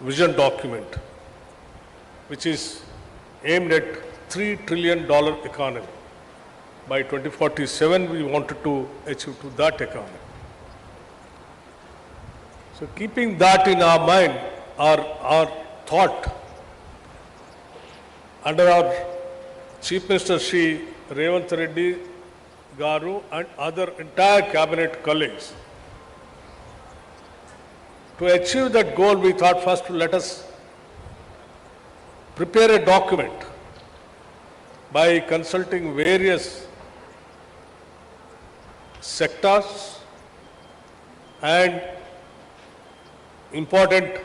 vision document, which is aimed at $3 trillion economy. By 2047, we wanted to achieve to that economy. So keeping that in our mind, our thought, under our Chief Minister Shri Revanth Reddy Garu and other entire cabinet colleagues, to achieve that goal, we thought first let us prepare a document by consulting various sectors and important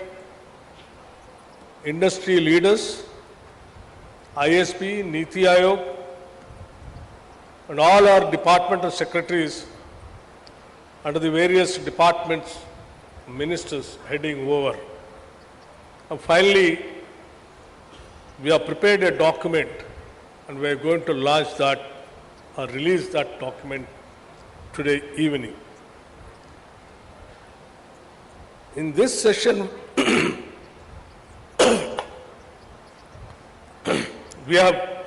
industry leaders, ISP, Niti Aayog, and all our departmental secretaries under the various departments, ministers heading over. And finally, we have prepared a document and we are going to launch that or release that document today evening. In this session, we have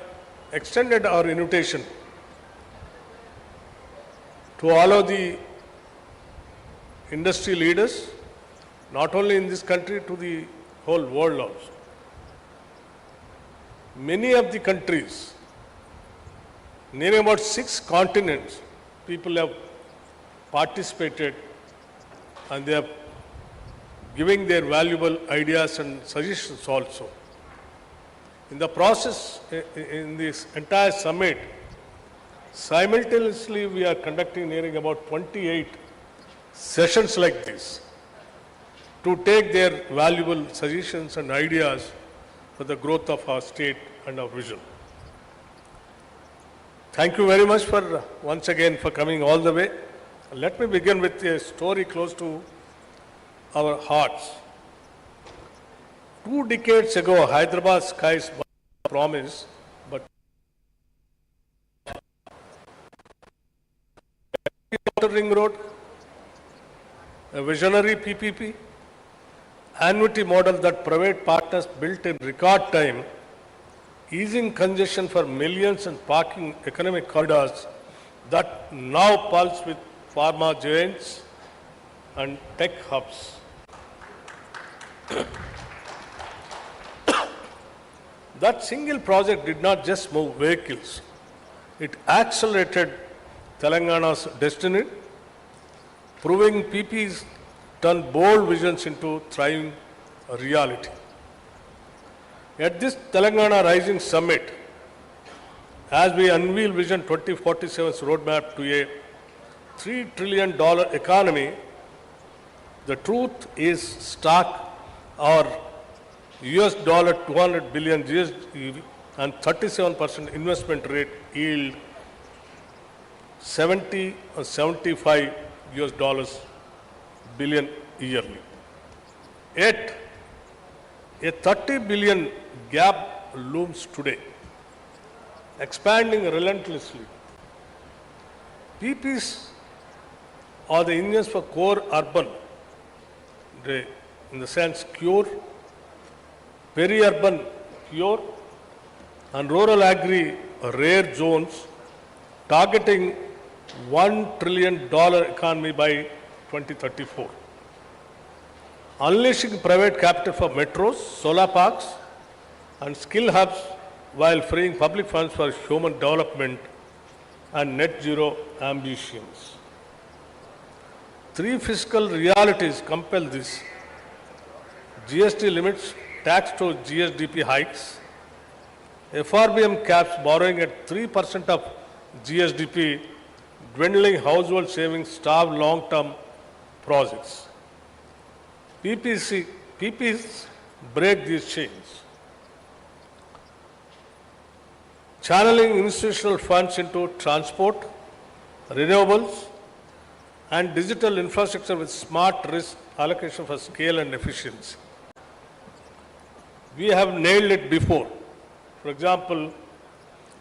extended our invitation to all of the industry leaders, not only in this country, to the whole world also. Many of the countries, nearly about 6 continents, people have participated and they are giving their valuable ideas and suggestions also. In the process, in this entire summit, simultaneously we are conducting nearing about 28 sessions like this to take their valuable suggestions and ideas for the growth of our state and our vision. Thank you very much for once again for coming all the way. Let me begin with a story close to our hearts. 2 decades ago, Hyderabad skies promise, but Outer Ring Road, a visionary PPP, annuity model that private partners built in record time, easing congestion for millions and parking economic corridors that now pulse with pharma giants and tech hubs. That single project did not just move vehicles, it accelerated Telangana's destiny, proving PPs turn bold visions into thriving reality. At this Telangana Rising Summit, as we unveil Vision 2047's roadmap to a $3 trillion economy, the truth is stark. Our $200 billion GST and 37% investment rate yield 70 or 75 US billion yearly. Yet, a 30 billion gap looms today, expanding relentlessly. PPs are the engines for core urban, in the sense cure, peri-urban pure, and rural agri rare zones, targeting $1 trillion economy by 2034. Unleashing private capital for metros, solar parks, and skill hubs while freeing public funds for human development and net zero ambitions. 3 fiscal realities compel this: GST limits, tax to GSDP hikes, FRBM caps borrowing at 3% of GSDP, dwindling household savings, starve long-term projects. PPs break these chains, channeling institutional funds into transport, renewables, and digital infrastructure with smart risk allocation for scale and efficiency. We have nailed it before. For example,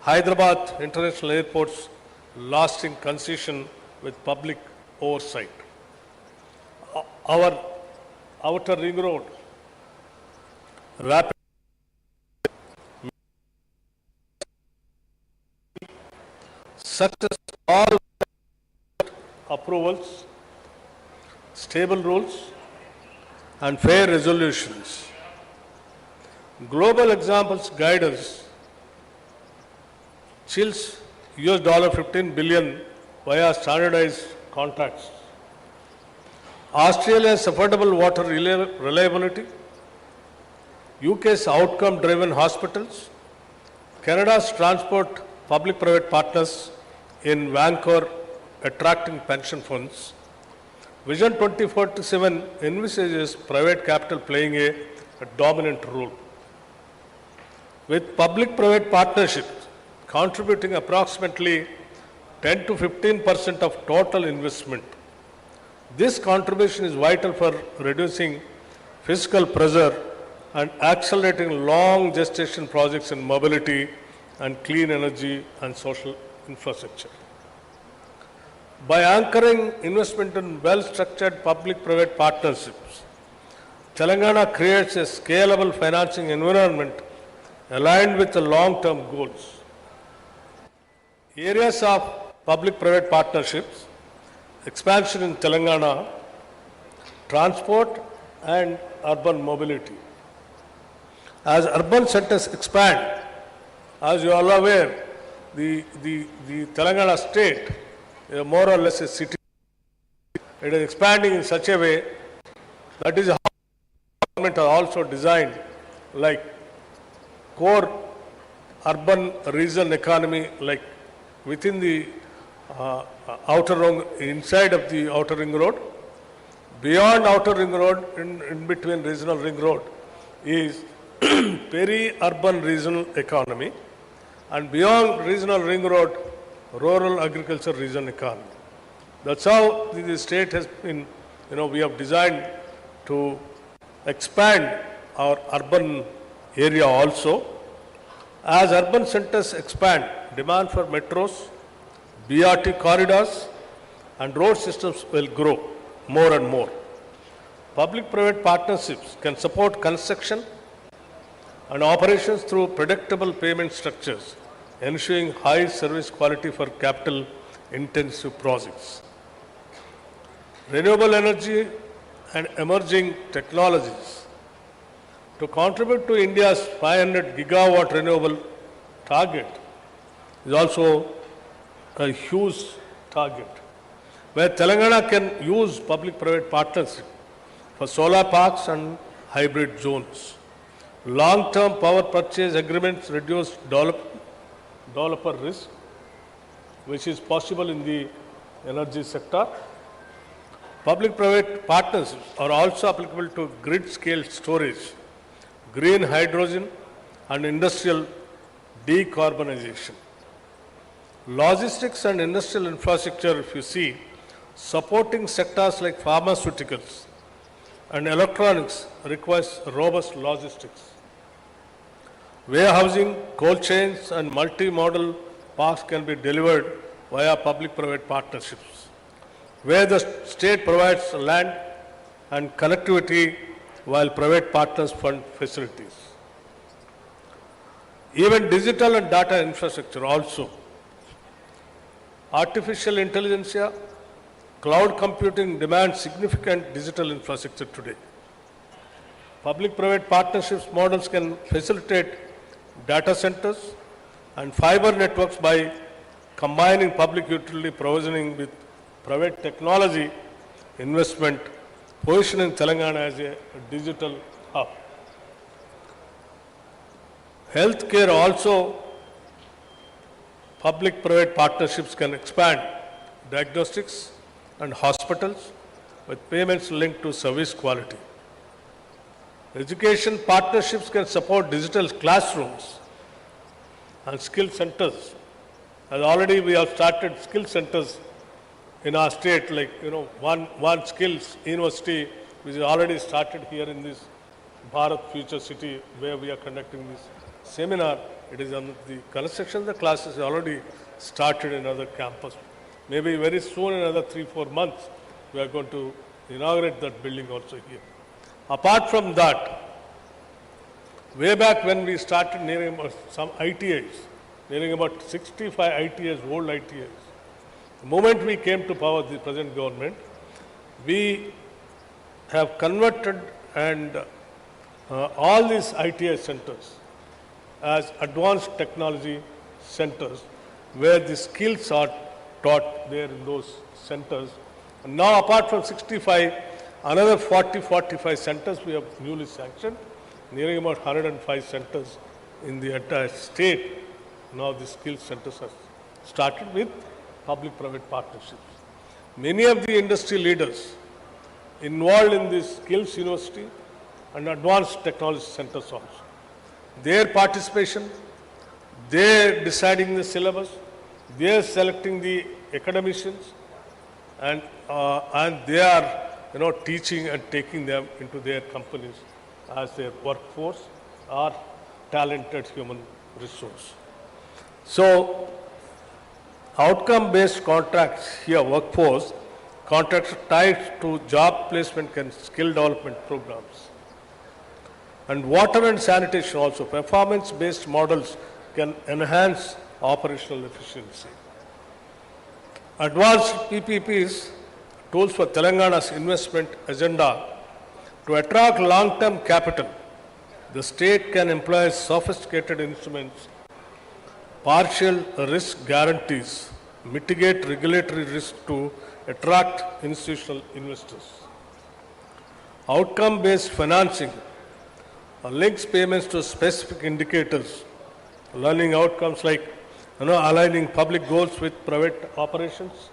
Hyderabad International Airport's lasting concession with public oversight. Our Outer Ring Road, rapid success, all approvals, stable rules, and fair resolutions. Global examples guide us. Chills $15 billion via standardized contracts. Australia's affordable water reliability, UK's outcome-driven hospitals, Canada's transport public-private partners in Vancouver attracting pension funds. Vision 2047 envisages private capital playing a dominant role, with public-private partnerships contributing approximately 10 to 15% of total investment. This contribution is vital for reducing fiscal pressure and accelerating long gestation projects in mobility and clean energy and social infrastructure. By anchoring investment in well-structured public-private partnerships, Telangana creates a scalable financing environment aligned with the long-term goals. Areas of public-private partnerships, expansion in Telangana, transport and urban mobility. As urban centers expand, as you are all aware, the Telangana state is more or less a city. It is expanding in such a way that is how government are also designed, like core urban regional economy, like within the outer ring, inside of the outer ring road, beyond outer ring road, in between regional ring road, is peri-urban regional economy, and beyond regional ring road, rural agriculture regional economy. That's how the state has been, we have designed to expand our urban area also. As urban centers expand, demand for metros, BRT corridors and road systems will grow more and more. Public-private partnerships can support construction and operations through predictable payment structures, ensuring high service quality for capital-intensive projects. Renewable energy and emerging technologies. To contribute to India's 500 gigawatt renewable target is also a huge target, where Telangana can use public-private partnership for solar parks and hybrid zones. Long-term power purchase agreements reduce developer risk, which is possible in the energy sector. Public-private partnerships are also applicable to grid-scale storage, green hydrogen and industrial decarbonization. Logistics and industrial infrastructure, if you see, supporting sectors like pharmaceuticals and electronics requires robust logistics. Warehousing, cold chains and multi-modal parks can be delivered via public-private partnerships, where the state provides land and connectivity while private partners fund facilities. Even digital and data infrastructure also. Artificial intelligence, cloud computing demands significant digital infrastructure today. Public-private partnerships models can facilitate data centers and fiber networks by combining public utility provisioning with private technology investment, positioning Telangana as a digital hub. Healthcare also, public-private partnerships can expand diagnostics and hospitals with payments linked to service quality. Education partnerships can support digital classrooms and skill centers. As already we have started skill centers in our state, like, one skills university, which is already started here in this Bharat Future City, where we are conducting this seminar. It is on the construction of the classes already started in other campus. Maybe very soon, in another 3-4 months, we are going to inaugurate that building also here. Apart from that, Way back when we started nearing about some ITIs, nearing about 65 ITIs, old ITIs. The moment we came to power, the present government, we have converted and all these ITI centers as advanced technology centers where the skills are taught there in those centers. And now apart from 65, another 45 centers we have newly sanctioned, nearing about 105 centers in the entire state. Now the skills centers are started with public-private partnerships. Many of the industry leaders involved in this skills university and advanced technology centers also. Their participation, they deciding the syllabus, they are selecting the academicians, and they are teaching and taking them into their companies as their workforce or talented human resource. So, outcome-based contracts here, workforce contracts tied to job placement and skill development programs. And water and sanitation also, performance-based models can enhance operational efficiency. Advanced PPPs, tools for Telangana's investment agenda. To attract long-term capital, the state can employ sophisticated instruments, partial risk guarantees, mitigate regulatory risk to attract institutional investors. Outcome-based financing links payments to specific indicators, learning outcomes like aligning public goals with private operations.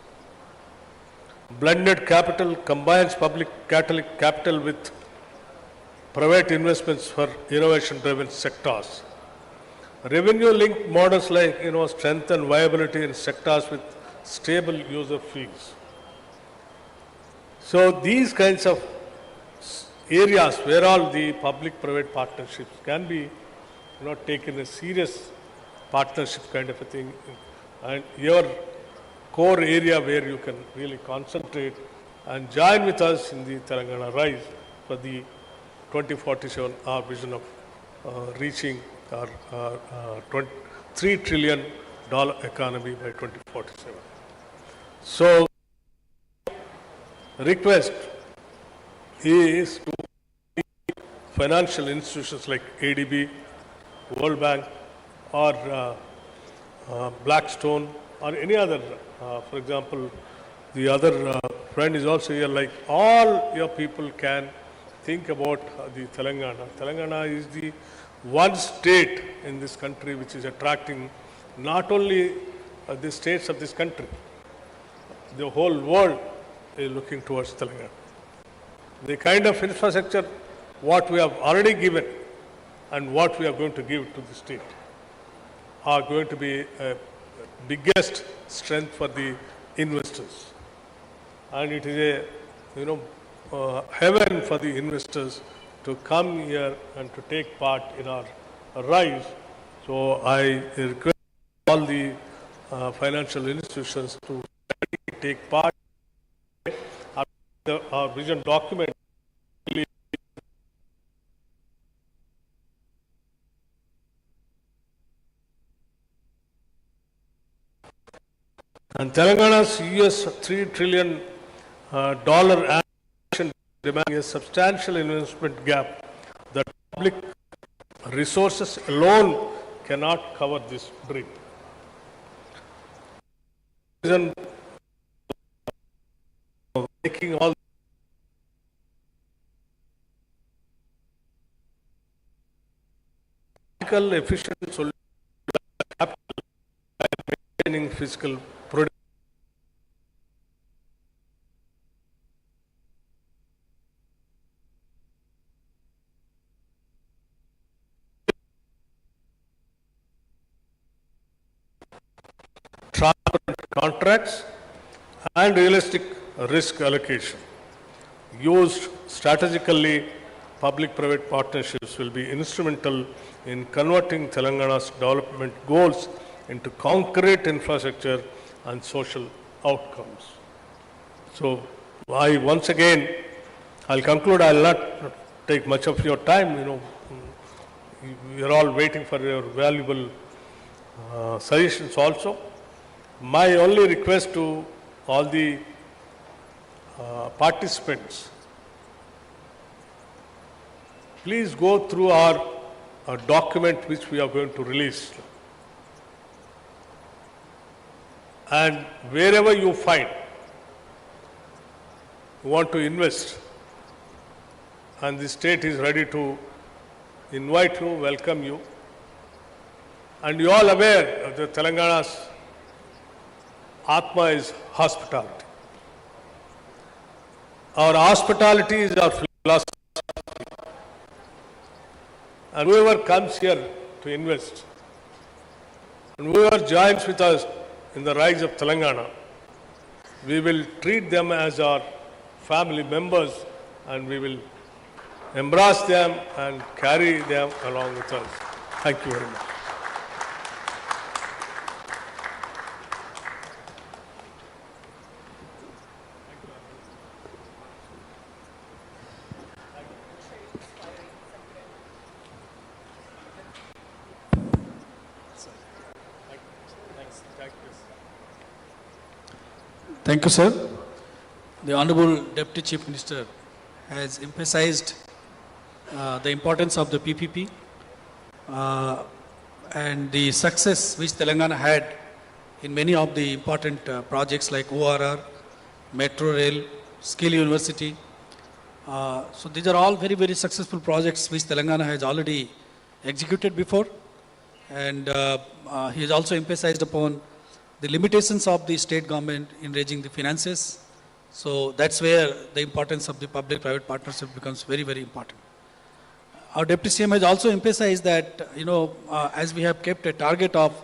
Blended capital combines public capital with private investments for innovation-driven sectors. Revenue-linked models like strengthen viability in sectors with stable user fees. So these kinds of areas where all the public-private partnerships can be taken a serious partnership kind of a thing, and your core area where you can really concentrate and join with us in the Telangana Rise for the 2047, our vision of reaching our $3 trillion economy by 2047. So, request is to financial institutions like ADB, World Bank, or Blackstone, or any other, for example, the other friend is also here, like all your people can think about the Telangana. Telangana is the one state in this country which is attracting not only the states of this country, the whole world is looking towards Telangana. The kind of infrastructure what we have already given and what we are going to give to the state are going to be a biggest strength for the investors. And it is a heaven for the investors to come here and to take part in our rise. So I request all the financial institutions to take part in our vision document. And Telangana's $3 trillion action demanding a substantial investment gap that public resources alone cannot cover this dream. Making all efficient solutions by maintaining fiscal production. Transparent contracts and realistic risk allocation. Used strategically, public-private partnerships will be instrumental in converting Telangana's development goals into concrete infrastructure and social outcomes. So, once again, I'll conclude. I'll not take much of your time. we are all waiting for your valuable suggestions also. My only request to all the participants, please go through our document which we are going to release. And wherever you find you want to invest, and the state is ready to invite you, welcome you. And you all aware of the Telangana's Atma is hospitality. Our hospitality is our philosophy. And whoever comes here to invest, and whoever joins with us in the rise of Telangana, we will treat them as our family members, and we will embrace them and carry them along with us. Thank you very much. Thank you, sir. The Honorable Deputy Chief Minister has emphasized the importance of the PPP and the success which Telangana had in many of the important projects like ORR, Metro Rail, Skill University. So these are all very, very successful projects which Telangana has already executed before. And he has also emphasized upon the limitations of the state government in raising the finances. So that's where the importance of the public-private partnership becomes very, very important. Our Deputy CM has also emphasized that, as we have kept a target of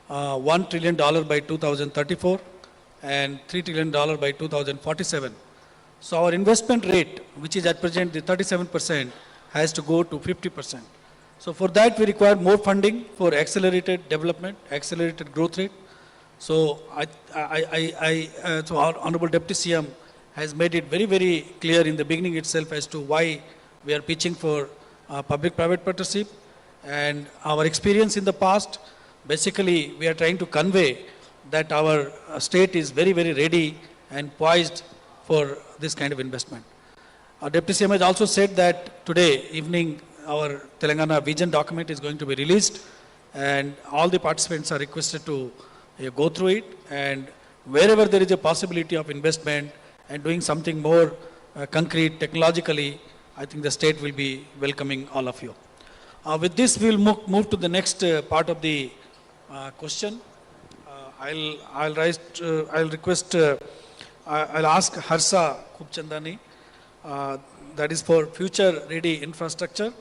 $1 trillion by 2034 and $3 trillion by 2047. So our investment rate, which is at present the 37%, has to go to 50%. So for that, we require more funding for accelerated development, accelerated growth rate. So so our Honorable Deputy CM has made it very, very clear in the beginning itself as to why we are pitching for public-private partnership. And our experience in the past, basically we are trying to convey that our state is very, very ready and poised for this kind of investment. Our Deputy CM has also said that today evening our Telangana vision document is going to be released, and all the participants are requested to go through it, and wherever there is a possibility of investment and doing something more concrete technologically, I think the state will be welcoming all of you. With this, we will move to the next part of the question. I'll ask Harsa Khubchandani, that is for future ready infrastructure.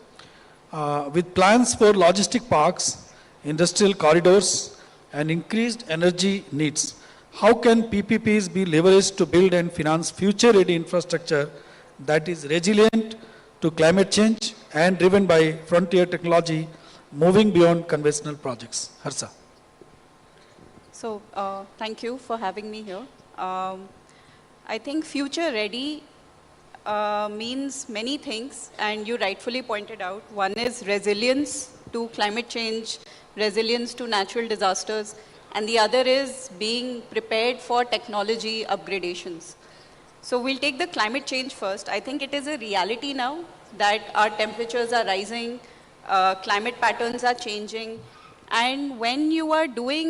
With plans for logistic parks, industrial corridors, and increased energy needs, how can PPPs be leveraged to build and finance future-ready infrastructure that is resilient to climate change and driven by frontier technology, moving beyond conventional projects? Harsa. So, thank you for having me here. I think future-ready means many things, and you rightfully pointed out. One is resilience to climate change, resilience to natural disasters, and the other is being prepared for technology upgradations. So we'll take the climate change first. I think it is a reality now that our temperatures are rising, climate patterns are changing, and when you are doing